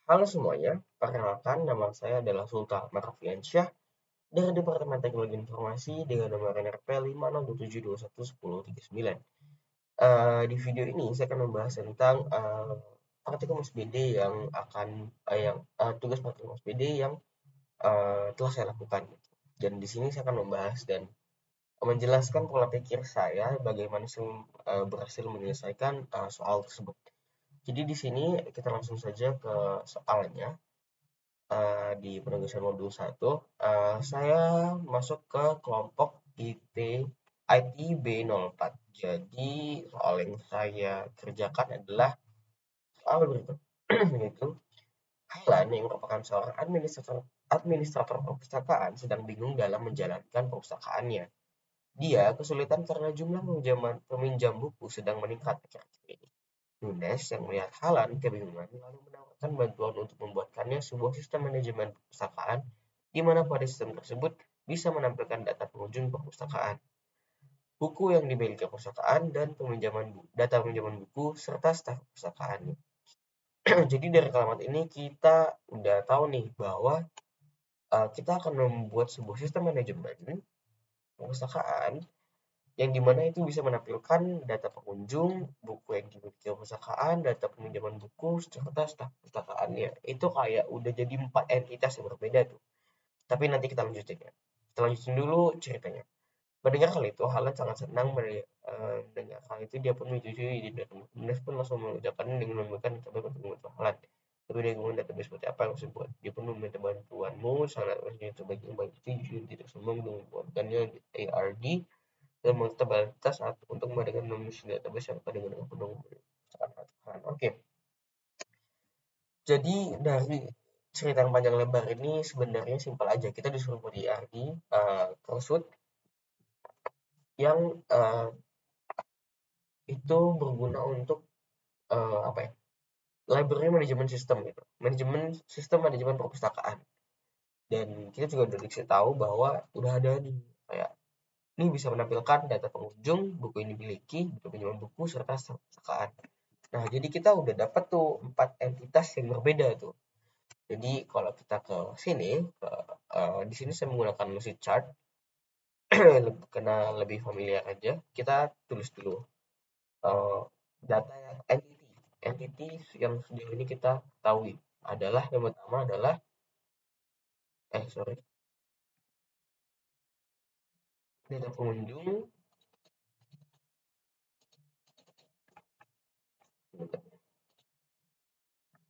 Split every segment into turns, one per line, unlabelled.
Halo semuanya, perkenalkan nama saya adalah Sultan Marfiansyah dari Departemen Teknologi Informasi dengan nomor NRP 507711039. Di video ini saya akan membahas tentang praktikum SPD tugas praktikum SPD yang telah saya lakukan. Dan di sini saya akan membahas dan menjelaskan pola pikir saya bagaimana saya berhasil menyelesaikan soal tersebut. Jadi di sini kita langsung saja ke soalnya. Di penugasan modul 1, saya masuk ke kelompok IT B04. Jadi soal yang saya kerjakan adalah soal berikut, yaitu Hailan yang merupakan seorang administrator perpustakaan sedang bingung dalam menjalankan perpustakaannya. Dia kesulitan karena jumlah peminjam buku sedang meningkat akhir-akhir ini. Nunes yang melihat Haaland kebingungan lalu menawarkan bantuan untuk membuatkannya sebuah sistem manajemen perpustakaan di mana pada sistem tersebut bisa menampilkan data pengunjung perpustakaan, buku yang dimiliki perpustakaan, dan data peminjaman buku serta staf perpustakaannya. Jadi dari kalimat ini kita udah tahu nih bahwa kita akan membuat sebuah sistem manajemen perpustakaan yang dimana itu bisa menampilkan data pengunjung, buku yang dimiliki perpustakaan, data peminjaman buku, serta staf perpustakaannya. Itu kayak udah jadi 4 entitas yang berbeda tuh. Tapi nanti kita lanjutin ya. Kita lanjutin dulu ceritanya. Mendengar hal itu, Haaland sangat senang mendengar hal itu. Dia pun menyetujui dan Nunes pun langsung mengucapkan dengan memberikan kabar untuk membantu Haaland. Tapi dia ngomong database seperti apa yang harus dibuat. Dia pun meminta bantuanmu, sangat bersedia sebagai yang baik itu tidak sombong dengan membuatkannya ARD dan batas untuk membandingkan nomisi database yang dengan penuh misalkan. Oke, jadi dari cerita yang panjang lebar ini sebenarnya simpel aja. Kita disuruh buat IRD crossroad yang itu berguna untuk apa ya? Library manajemen sistem gitu. Manajemen perpustakaan. Dan kita juga udah dikasih tahu bahwa udah ada nih kayak ini bisa menampilkan data pengunjung, buku yang dimiliki, buku pinjaman buku, serta perpustakaan. Nah, jadi kita udah dapat tuh 4 entitas yang berbeda tuh. Jadi kalau kita ke sini, di sini saya menggunakan Lucid Chart karena lebih familiar aja. Kita tulis dulu uh, data yang entity yang sejauh ini kita ketahui adalah yang pertama adalah sorry, data pengunjung,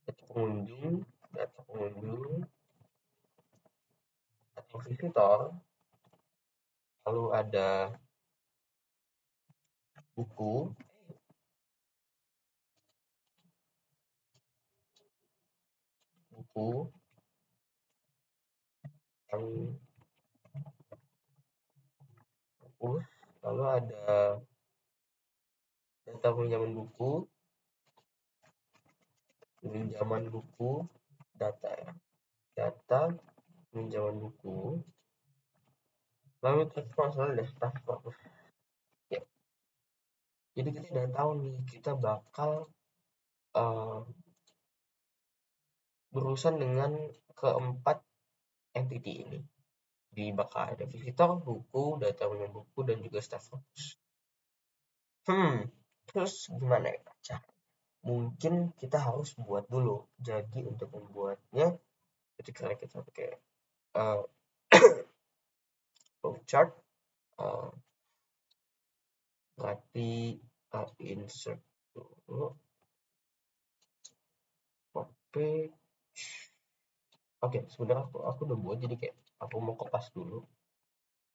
data pengunjung, data pengunjung atau visitor, lalu ada buku, buku yang buku, lalu ada data pinjaman buku, pinjaman buku, data ya, data pinjaman buku, lalu terus masalah daftar fokus. Ya, jadi kita udah tahu nih kita bakal uh, berurusan dengan keempat entity ini. Di bakal ada visitor, buku, data pinjaman buku, dan juga staff fokus. Terus gimana ya cara? Mungkin kita harus buat dulu. Jadi untuk membuatnya, ketika kita pakai uh, flowchart, uh, berarti insert dulu, copy. Oke, sebenarnya aku udah buat jadi kayak aku mau kopas dulu,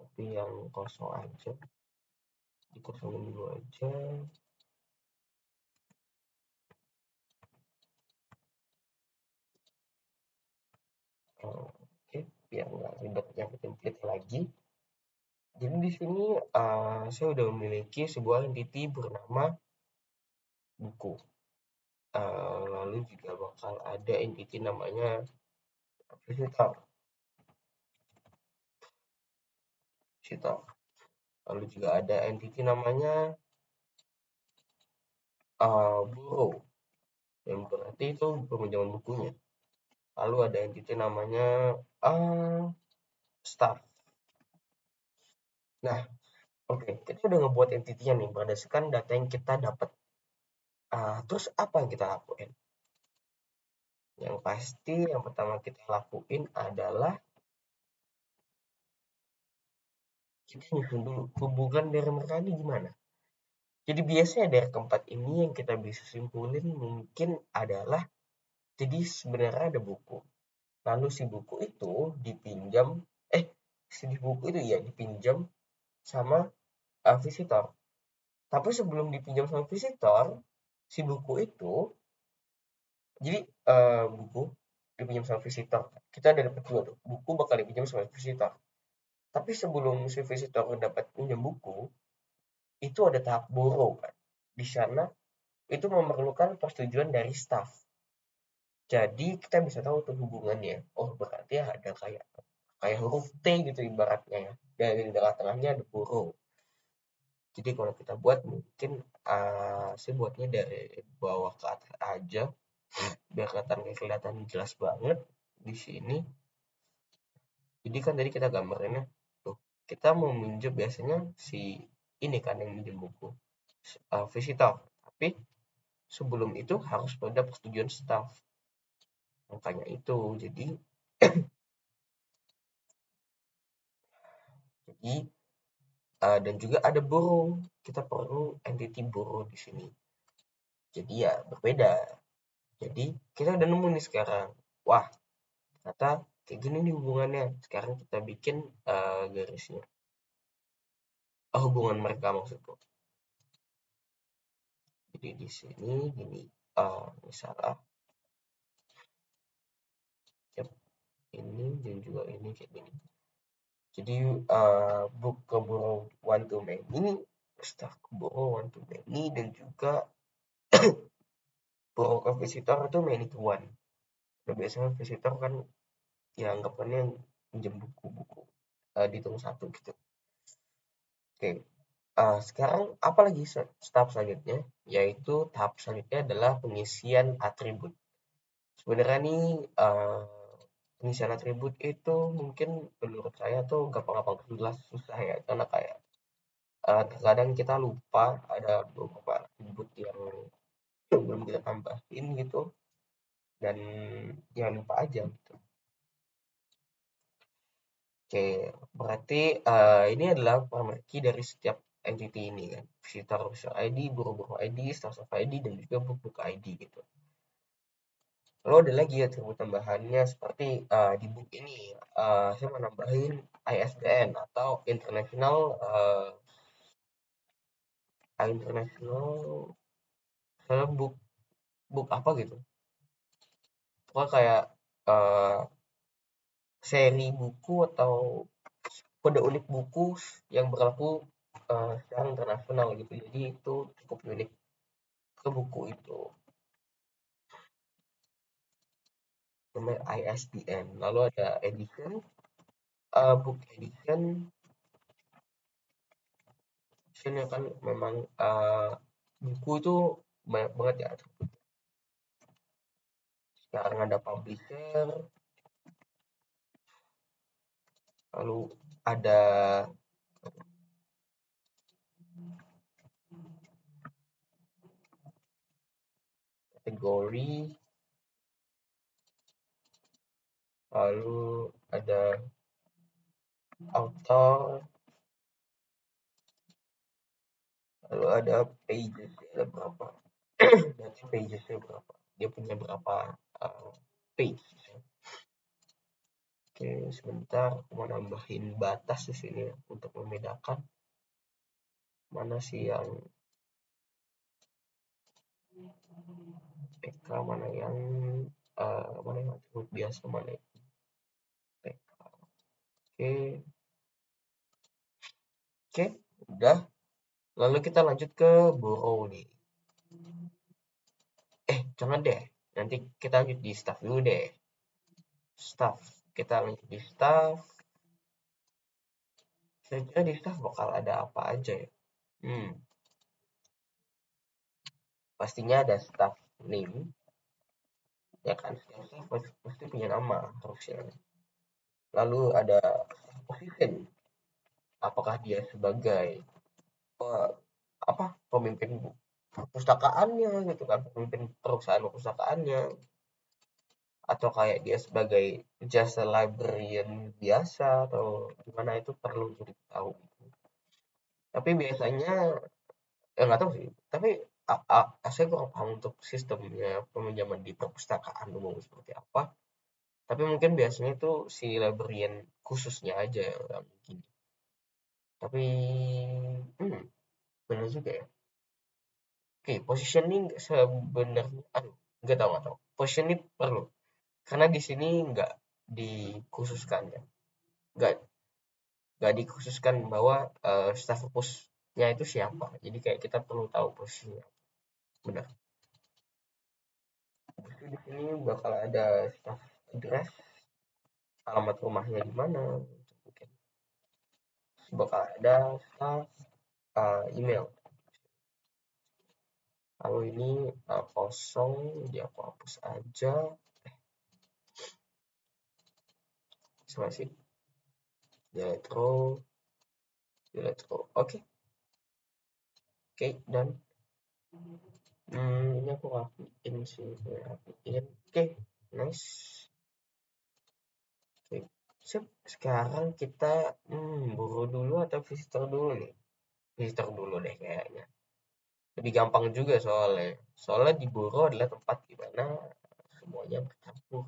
tapi yang kosong aja, dikosongin dulu aja. Oke, biar nggak ribet yang template lagi. Jadi di sini saya udah memiliki sebuah entity bernama buku. Lalu juga bakal ada entity namanya visitor. Visitor. Lalu juga ada entity namanya bureau, yang berarti itu peminjaman bukunya. lalu ada entity namanya staff. Nah, oke, kita udah ngebuat entity-nya nih berdasarkan data yang kita dapat. Terus apa yang kita lakuin? Yang pasti yang pertama kita lakuin adalah kita nyusun dulu hubungan dari mereka ini gimana. Jadi biasanya dari keempat ini yang kita bisa simpulin mungkin adalah, jadi sebenarnya ada buku. Lalu si buku itu dipinjam, si buku itu ya dipinjam sama visitor. Tapi sebelum dipinjam sama visitor, si buku itu, jadi buku dipinjam sama visitor. Kita ada dapat dua tuh, buku bakal dipinjam sama visitor. Tapi sebelum si visitor dapat pinjam buku, itu ada tahap borrow kan. Di sana itu memerlukan persetujuan dari staff. Jadi kita bisa tahu tuh hubungannya. Oh, berarti ada kayak huruf T gitu ibaratnya ya. Dan di tengah-tengahnya ada borrow. Jadi kalau kita buat mungkin saya buatnya dari bawah ke atas aja biar kelihatan jelas banget di sini. Jadi kan tadi kita gambarinnya tuh, kita mau minjem biasanya si ini kan yang minjem buku visitor, tapi sebelum itu harus ada persetujuan staff. Makanya itu jadi dan juga ada borrow, kita perlu entity borrow di sini. Jadi ya berbeda. Jadi kita udah nemu nih sekarang, wah ternyata kayak gini nih hubungannya. Sekarang kita bikin garisnya, hubungan mereka maksudku. Jadi di sini gini, misalnya yep, ini dan juga ini kayak gini. Jadi book ke borrow one to many, staff ke borrow one to many, dan juga borrow ke visitor itu many to one. Nah, biasanya visitor kan ya anggapannya pinjam buku-buku dihitung satu gitu. Oke, sekarang apa lagi tahap selanjutnya? Yaitu tahap selanjutnya adalah pengisian atribut. Sebenarnya nih pengisian atribut itu mungkin menurut saya tuh gampang-gampang jelas, susah ya, karena kayak terkadang kita lupa ada beberapa atribut yang belum kita tambahin gitu, dan ya lupa aja gitu. Oke, berarti ini adalah parameter dari setiap entity ini kan. Visitor user ID, buku-buku ID, staff ID, dan juga book ID gitu. Lalu ada lagi atribut tambahannya seperti di book ini saya mau nambahin ISBN atau international book book apa gitu. Pokoknya kayak uh, seri buku atau kode unik buku yang berlaku secara internasional gitu. Jadi itu cukup unik ke buku itu. Namanya ISBN. Lalu ada edition, book edition. Edition kan memang buku itu banyak banget ya. Sekarang ada publisher, lalu ada kategori, lalu ada author, lalu ada pages, ada berapa, nanti pagesnya berapa, dia punya berapa page. Oke, sebentar aku mau nambahin batas di sini untuk membedakan mana sih yang PK, mana yang atribut biasa, mana yang PK. Oke, udah. Lalu kita lanjut ke borrow nih. Jangan deh. Nanti kita lanjut di staff dulu deh. Staff. Kita lanjut di staff. Saya kira di staff bakal ada apa aja ya. Pastinya ada staff name. ya kan, setiap staff pasti punya nama harusnya. Lalu ada position, apakah dia sebagai pe- apa pemimpin perpustakaannya gitu kan, pemimpin perusahaan perpustakaannya, atau kayak dia sebagai jasa librarian biasa atau gimana, itu perlu untuk tahu. Tapi biasanya ya nggak tahu sih, tapi saya kurang paham untuk sistemnya peminjaman di perpustakaan umum seperti apa. Tapi mungkin biasanya itu si librarian khususnya aja yang nggak mungkin. Tapi benar juga ya. Oke, positioning sebenarnya, aduh, nggak tahu. Positioning perlu, karena di sini nggak dikhususkan ya, nggak nggak dikhususkan bahwa staf khususnya itu siapa. Jadi kayak kita perlu tahu posisinya. Benar. Terus di sini bakal ada staf address, alamat rumahnya di mana, mungkin. Terus bakal ada staf email. Kalau ini kosong, dia aku hapus aja. Sama sih, Diletro, Diletro. Oke, dan ini aku rapiin sih, rapiin. Oke, nice. Oke, sip. Sekarang kita buru dulu atau visitor dulu nih? Visitor dulu deh kayaknya. Lebih gampang juga soalnya. Soalnya di buru adalah tempat di mana semuanya bercampur.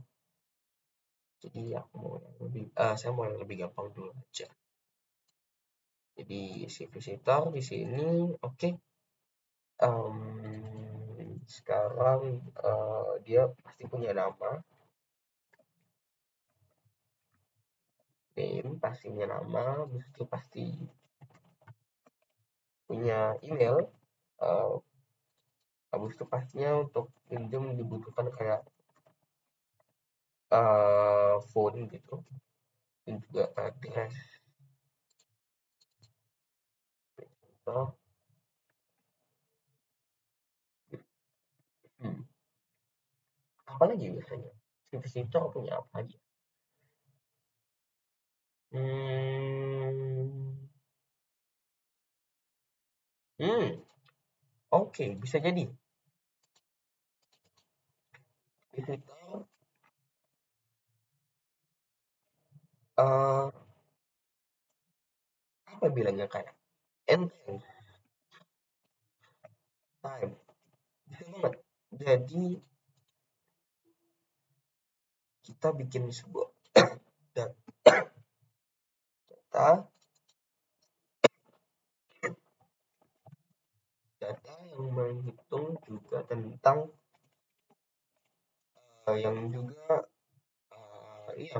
Jadi aku mau yang lebih, saya mau yang lebih gampang dulu aja. Jadi si visitor di sini, oke. Sekarang dia pasti punya nama, name pasti punya nama, habis itu pasti punya email, uh, habis itu pastinya untuk pinjam dibutuhkan kayak phone gitu, dan juga address. Oh, hmm. Apa lagi biasanya? Si visitor punya apa aja? Hmm, hmm, oke, bisa jadi visitor uh, apa bilangnya, kayak entrance time, bisa banget. Jadi kita bikin sebuah data data yang menghitung juga tentang yang juga iya,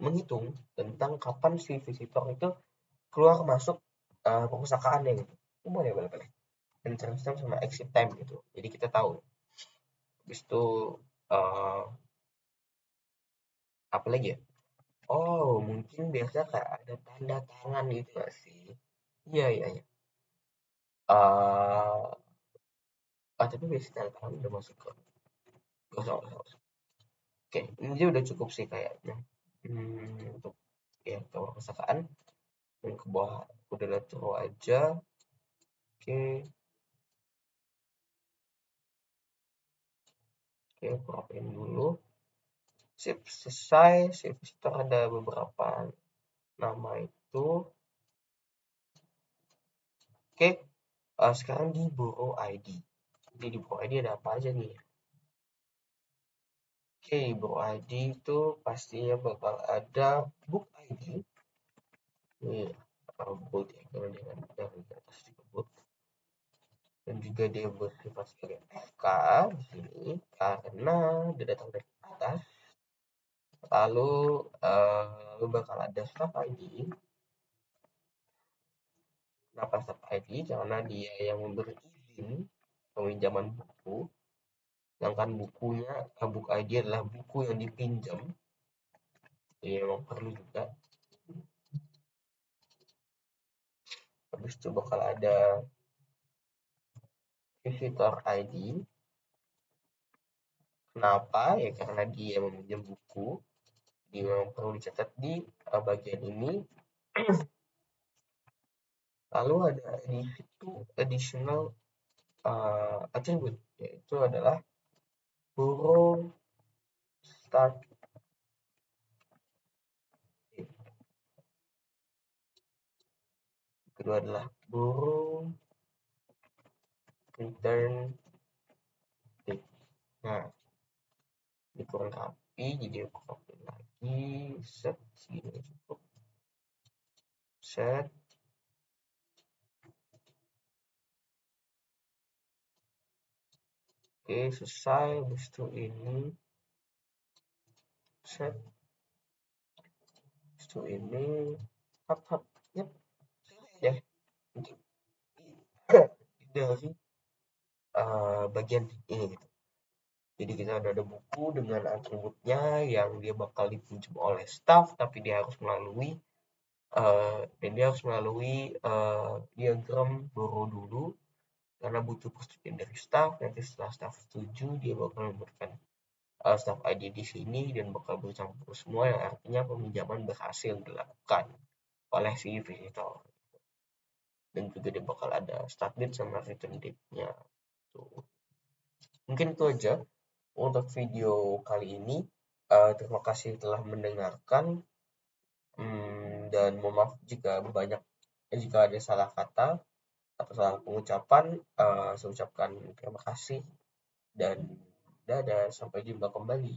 menghitung tentang kapan si visitor itu keluar masuk perpustakaannya gitu. Boleh boleh boleh. Entrance time sama exit time gitu. Jadi kita tahu. Habis itu eh apa lagi ya? Oh, mungkin biasa kayak ada tanda tangan gitu nggak sih? Iya iya iya. Tapi biasanya tanda tangan udah masuk ke. Gak usah, gak usah. Oke, ini dia udah cukup sih kayaknya. Untuk ya ke perpustakaan, yang ke bawah udah letro aja. Oke, oke, aku rapiin dulu. Sip, selesai. Sip, situ ada beberapa nama itu. Oke, sekarang di Bureau ID. Jadi di Bureau ID ada apa aja nih? Oke, Bureau ID itu pastinya bakal ada book ID. Ini bold ya, karena dengan dari atas disebut. Dan juga dia bersifat sebagai FK di sini karena dia datang dari atas. Lalu bakal ada staff ID. Kenapa staff ID? Karena dia yang memberi izin peminjaman buku. Sedangkan buku ID adalah buku yang dipinjam. Jadi memang perlu juga. Habis itu bakal ada visitor ID. Kenapa? Ya karena dia meminjam buku, dia memang perlu dicatat di bagian ini. Lalu ada di situ additional attribute, yaitu adalah borrow start date. Kedua adalah borrow return date. Nah, ini kurang rapi, jadi aku copy lagi, set segini cukup, set. Oke, selesai. Habis itu ini set, habis itu ini hap hap, yep, ya. Dari bagian ini gitu. Jadi kita ada buku dengan atributnya yang dia bakal dipinjam oleh staff, tapi dia harus melalui diagram borrow dulu karena butuh persetujuan dari staff. Nanti setelah staff setuju, dia bakal memberikan staff ID di sini dan bakal bercampur semua, yang artinya peminjaman berhasil dilakukan oleh si visitor. Dan juga dia bakal ada start date sama return date-nya. Tuh. Mungkin itu aja untuk video kali ini. Terima kasih telah mendengarkan. Dan mohon maaf jika ada salah kata atau salah pengucapan. Saya ucapkan terima kasih dan dadah, sampai jumpa kembali.